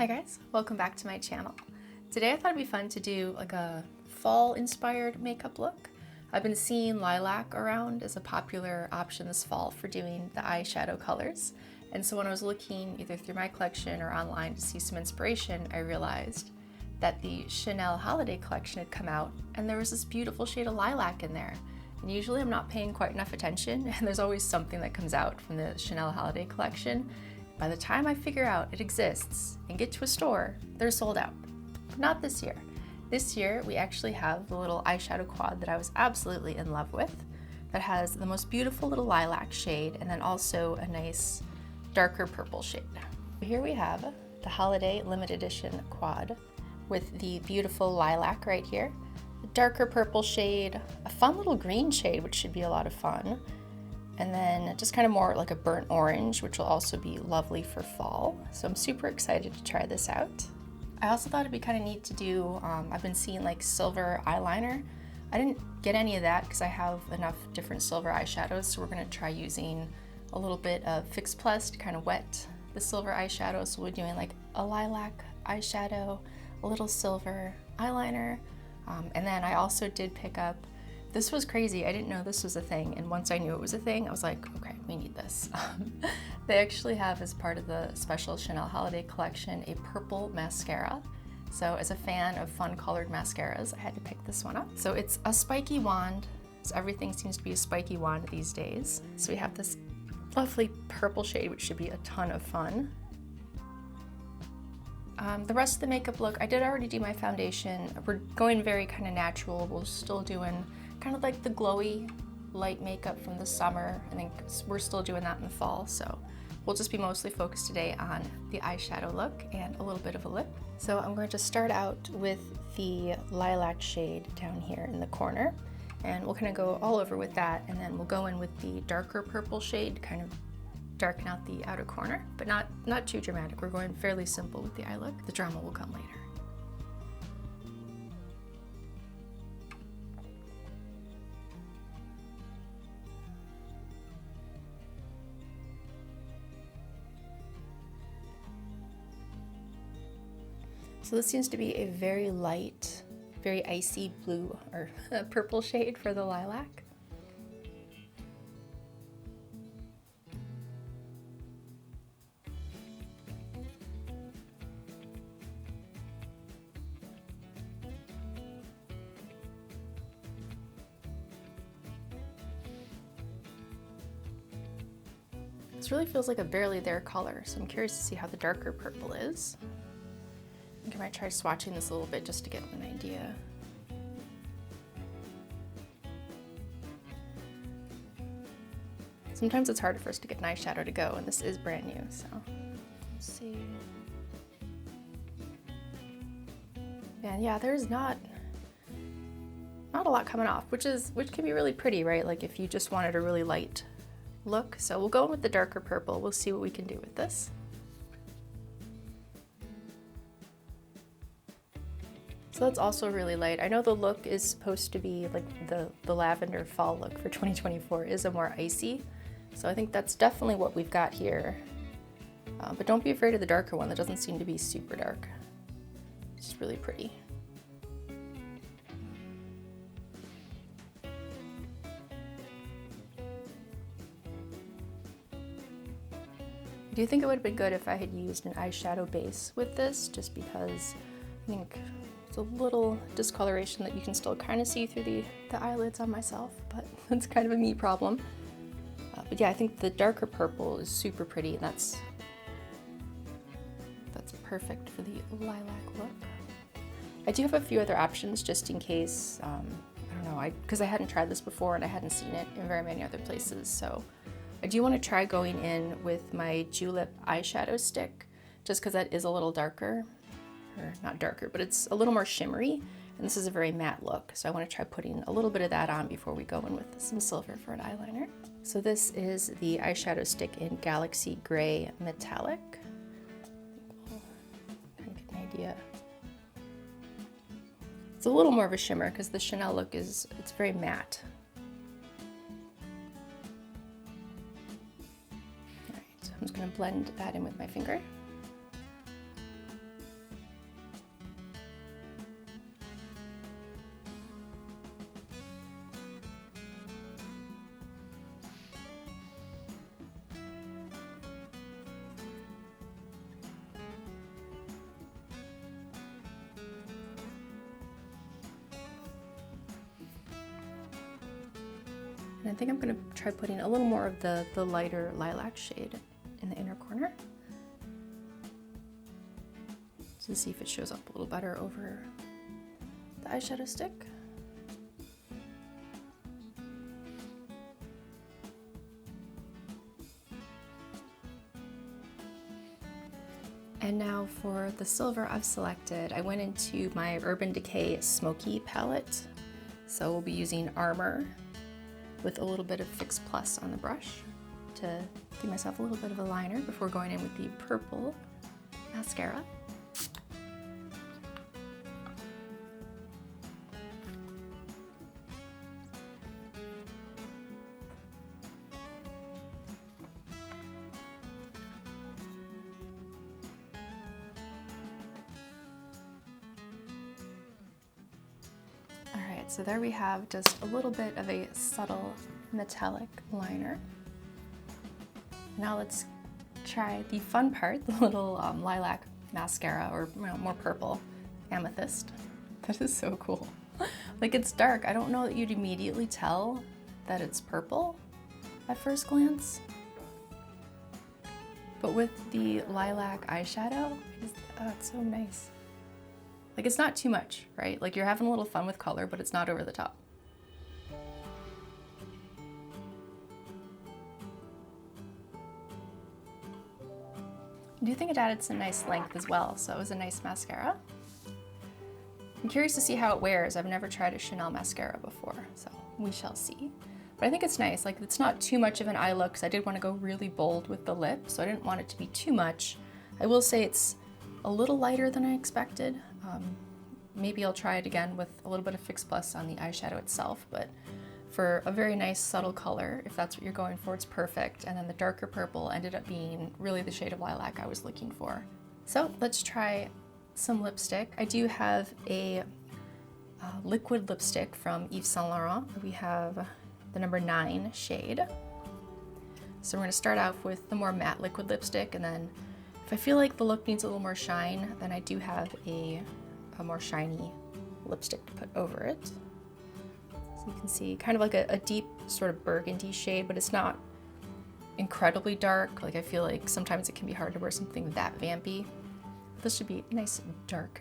Hi guys, welcome back to my channel. Today I thought it'd be fun to do like a fall inspired makeup look. I've been seeing lilac around as a popular option this fall for doing the eyeshadow colors. And so when I was looking either through my collection or online to see some inspiration, I realized that the Chanel holiday collection had come out and there was this beautiful shade of lilac in there. And usually I'm not paying quite enough attention, and there's always something that comes out from the Chanel holiday collection. By the time I figure out it exists and get to a store, they're sold out. But not this year. This year, we actually have the little eyeshadow quad that I was absolutely in love with that has the most beautiful little lilac shade and then also a nice darker purple shade. Here we have the holiday limited edition quad with the beautiful lilac right here, a darker purple shade, a fun little green shade, which should be a lot of fun, and then just kind of more like a burnt orange, which will also be lovely for fall. So I'm super excited to try this out. I also thought it'd be kind of neat to do, I've been seeing like silver eyeliner. I didn't get any of that because I have enough different silver eyeshadows, so we're gonna try using a little bit of Fix Plus to kind of wet the silver eyeshadow. So we're doing like a lilac eyeshadow, a little silver eyeliner, and then I also did pick up, this was crazy, I didn't know this was a thing, and once I knew it was a thing, I was like, okay, we need this. They actually have, as part of the special Chanel holiday collection, a purple mascara. So as a fan of fun colored mascaras, I had to pick this one up. So it's a spiky wand, so everything seems to be a spiky wand these days. So we have this lovely purple shade, which should be a ton of fun. The rest of the makeup look, I did already do my foundation. We're going very kind of natural. We're still doing kind of like the glowy light makeup from the summer. I think we're still doing that in the fall, so we'll just be mostly focused today on the eyeshadow look and a little bit of a lip. So I'm going to start out with the lilac shade down here in the corner, and we'll kind of go all over with that, and then we'll go in with the darker purple shade, kind of darken out the outer corner, but not too dramatic. We're going fairly simple with the eye look. The drama will come later. So this seems to be a very light, very icy blue or purple shade for the lilac. This really feels like a barely there color, so I'm curious to see how the darker purple is. I think I might try swatching this a little bit just to get an idea. Sometimes it's harder for us to get an eyeshadow to go, and this is brand new, so let's see. And yeah, there's not a lot coming off, which can be really pretty, right? Like if you just wanted a really light look. So we'll go in with the darker purple. We'll see what we can do with this. So that's also really light. I know the look is supposed to be like the lavender fall look for 2024 is a more icy. So I think that's definitely what we've got here. But don't be afraid of the darker one. That doesn't seem to be super dark. It's really pretty. I do think it would have been good if I had used an eyeshadow base with this, just because I think it's a little discoloration that you can still kind of see through the eyelids on myself, but that's kind of a me problem. But yeah, I think the darker purple is super pretty, and that's perfect for the lilac look. I do have a few other options just in case, I don't know, because I hadn't tried this before and I hadn't seen it in very many other places, so I do want to try going in with my Julep eyeshadow stick, just because that is a little darker, or not darker, but it's a little more shimmery, and this is a very matte look, so I want to try putting a little bit of that on before we go in with some silver for an eyeliner. So this is the eyeshadow stick in Galaxy Gray Metallic. Kind of get an idea. It's a little more of a shimmer because the Chanel look it's very matte. I'm just going to blend that in with my finger. And I think I'm gonna try putting a little more of the lighter lilac shade in the inner corner, to see if it shows up a little better over the eyeshadow stick. And now for the silver I've selected, I went into my Urban Decay Smoky palette. So we'll be using Armor with a little bit of Fix Plus on the brush to give myself a little bit of a liner before going in with the purple mascara. So there we have just a little bit of a subtle metallic liner. Now let's try the fun part, the little lilac mascara, or more purple, Amethyst. That is so cool. Like, it's dark. I don't know that you'd immediately tell that it's purple at first glance. But with the lilac eyeshadow, it's so nice. Like, it's not too much, right? Like, you're having a little fun with color, but it's not over the top. I do think it added some nice length as well, so it was a nice mascara. I'm curious to see how it wears. I've never tried a Chanel mascara before, so we shall see. But I think it's nice. Like, it's not too much of an eye look, because I did want to go really bold with the lip, so I didn't want it to be too much. I will say it's a little lighter than I expected. Maybe I'll try it again with a little bit of Fix Plus on the eyeshadow itself, but for a very nice subtle color, if that's what you're going for, it's perfect. And then the darker purple ended up being really the shade of lilac I was looking for. So let's try some lipstick. I do have a liquid lipstick from Yves Saint Laurent. We have the number 9 shade. So we're gonna start off with the more matte liquid lipstick, and then if I feel like the look needs a little more shine, then I do have a more shiny lipstick to put over it. So you can see kind of like a deep sort of burgundy shade, but it's not incredibly dark. Like, I feel like sometimes it can be hard to wear something that vampy. This should be a nice dark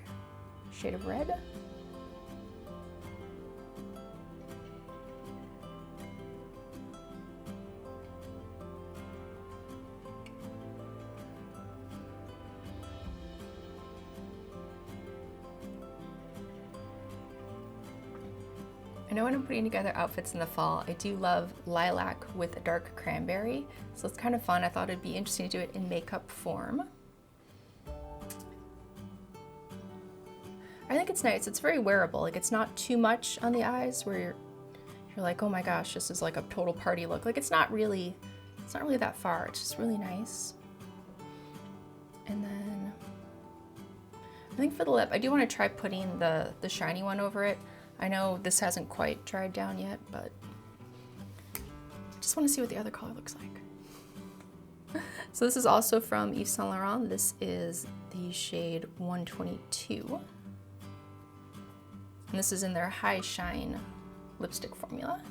shade of red. I know when I'm putting together outfits in the fall, I do love lilac with a dark cranberry, so it's kind of fun. I thought it'd be interesting to do it in makeup form. I think it's nice. It's very wearable. Like, it's not too much on the eyes where you're like, oh my gosh, this is like a total party look. Like, it's not really that far. It's just really nice. And then I think for the lip, I do want to try putting the shiny one over it. I know this hasn't quite dried down yet, but I just want to see what the other color looks like. So this is also from Yves Saint Laurent. This is the shade 122. And this is in their High Shine lipstick formula.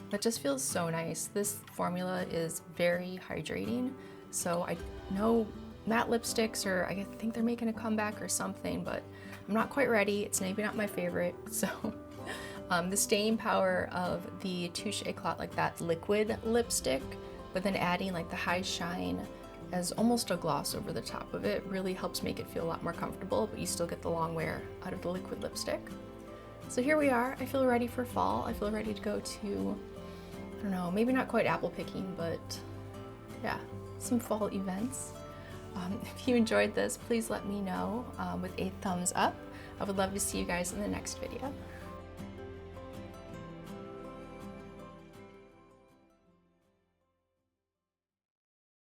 That just feels so nice. This formula is very hydrating. So I know matte lipsticks, or I think they're making a comeback or something, but I'm not quite ready. It's maybe not my favorite. So the staying power of the Touche Eclat Like That liquid lipstick, but then adding like the High Shine as almost a gloss over the top of it really helps make it feel a lot more comfortable, but you still get the long wear out of the liquid lipstick. So here we are. I feel ready for fall. I feel ready to go to, I don't know, maybe not quite apple picking, but yeah, some fall events. If you enjoyed this, please let me know with a thumbs up. I would love to see you guys in the next video.